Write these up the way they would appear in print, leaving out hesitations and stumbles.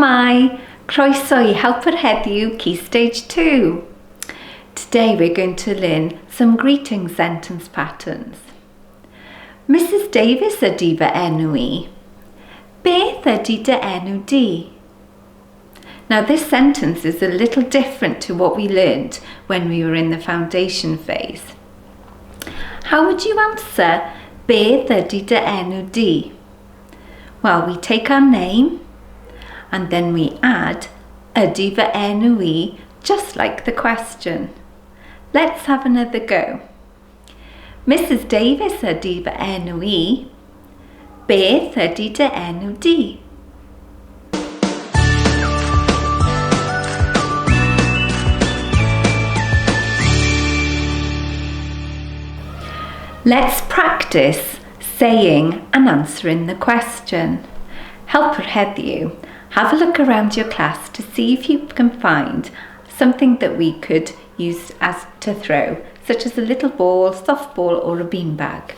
Shwmai, croeso I Helpwr Heddiw, Key Stage 2. Today we're going to learn some greeting sentence patterns. Mrs Davies ydy fy enw I. Beth ydy dy enw di? Now this sentence is a little different to what we learnt when we were in the foundation phase. How would you answer Beth ydy dy enw di? Well, we take our name and then we add ydy fy enw I, just like the question. Let's have another go. Mrs Davies ydy fy enw I. Beth ydy dy enw di? Let's practice saying and answering the question. Helpwr Heddiw, have a look around your class to see if you can find something that we could use as to throw, such as a little ball, softball or a beanbag.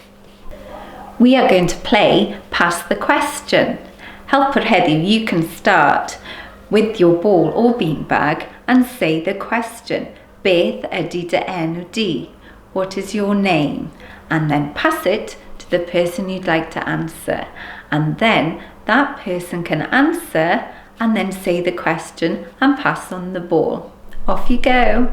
We are going to play Pass the Question. Helpwr Heddiw, you can start with your ball or beanbag and say the question. Beth ydy dy enw di? What is your name? And then pass it to the person you'd like to answer. And then that person can answer and then say the question and pass on the ball. Off you go.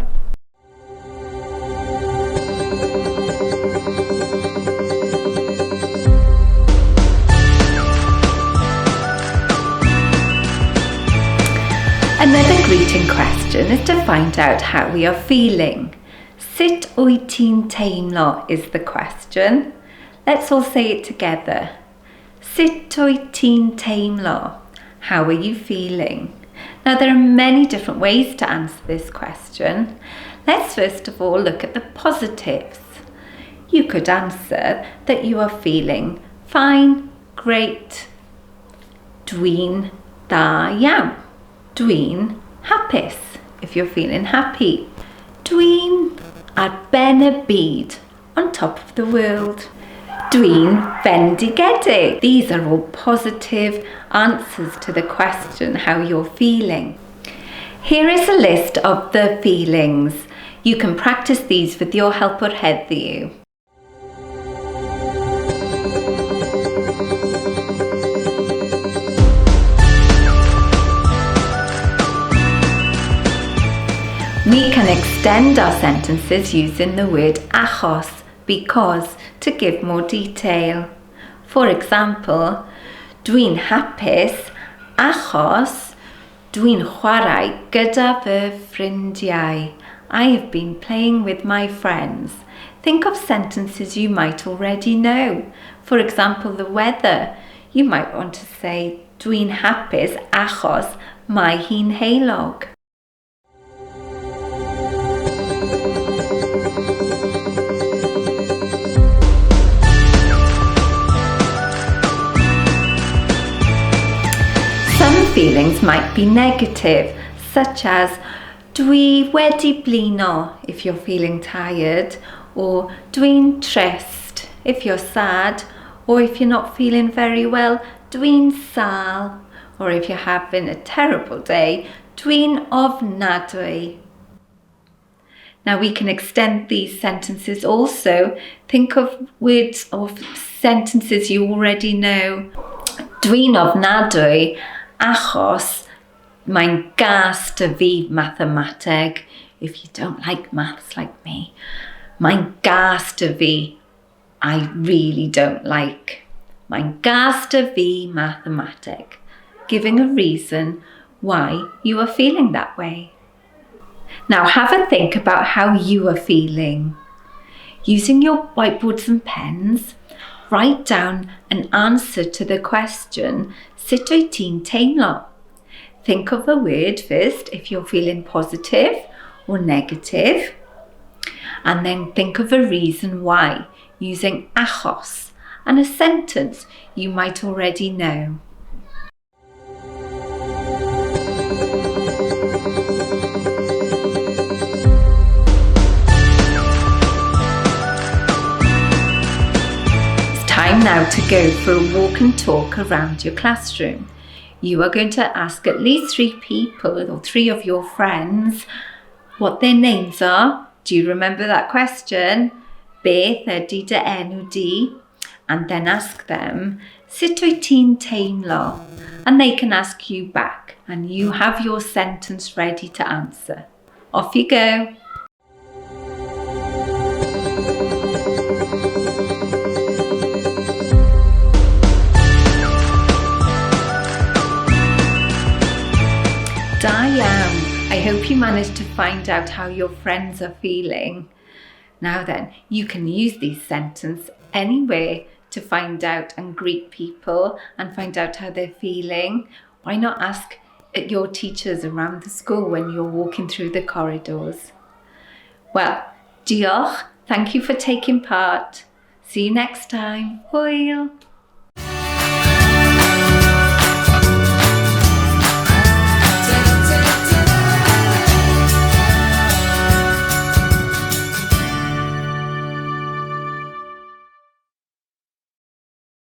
Another greeting question is to find out how we are feeling. Sut wyt ti'n teimlo is the question. Let's all say it together. Sut wyt ti'n teimlo? How are you feeling? Now there are many different ways to answer this question. Let's first of all look at the positives. You could answer that you are feeling fine, great. Dwi'n da iawn. Dwi'n hapus, if you're feeling happy. Dwi'n ar ben y byd, on top of the world. Dwi'n fendigedig. These are all positive answers to the question how you're feeling. Here is a list of the feelings. You can practice these with your Helpwr Heddiw. We can extend our sentences using the word achos, because, to give more detail. For example, dwi'n hapus achos dwi'n chwarae gyda fy ffrindiau. I have been playing with my friends. Think of sentences you might already know. For example, the weather. You might want to say dwi'n hapus achos mae hi'n heulog. Feelings might be negative, such as dwi wedi blino if you're feeling tired, or dwi'n trist if you're sad, or if you're not feeling very well, dwi'n sal, or if you're having a terrible day, dwi'n ofnadwy. Now we can extend these sentences also. Think of words or sentences you already know. Dwi'n ofnadwy achos mae'n gas dy fi mathemateg. If you don't like maths like me, mae'n gas dy fi, I really don't like. Mae'n gas dy fi mathemateg. Giving a reason why you are feeling that way. Now have a think about how you are feeling. Using your whiteboards and pens, write down an answer to the question, sut wyt ti'n teimlo? Think of a word first if you're feeling positive or negative, and then think of a reason why, using achos and a sentence you might already know. It's time now to go for a walk and talk around your classroom. you are going to ask at least 3 people or 3 of your friends what their names are. Do you remember that question? Beth ydy dy enw di? And then ask them, sut wyt ti'n teimlo? And they can ask you back, and you have your sentence ready to answer. Off you go. Da iawn. I hope you managed to find out how your friends are feeling. Now then, you can use these sentences anywhere to find out and greet people and find out how they're feeling. Why not ask your teachers around the school when you're walking through the corridors? Well, diolch. Thank you for taking part. See you next time. Hwyl.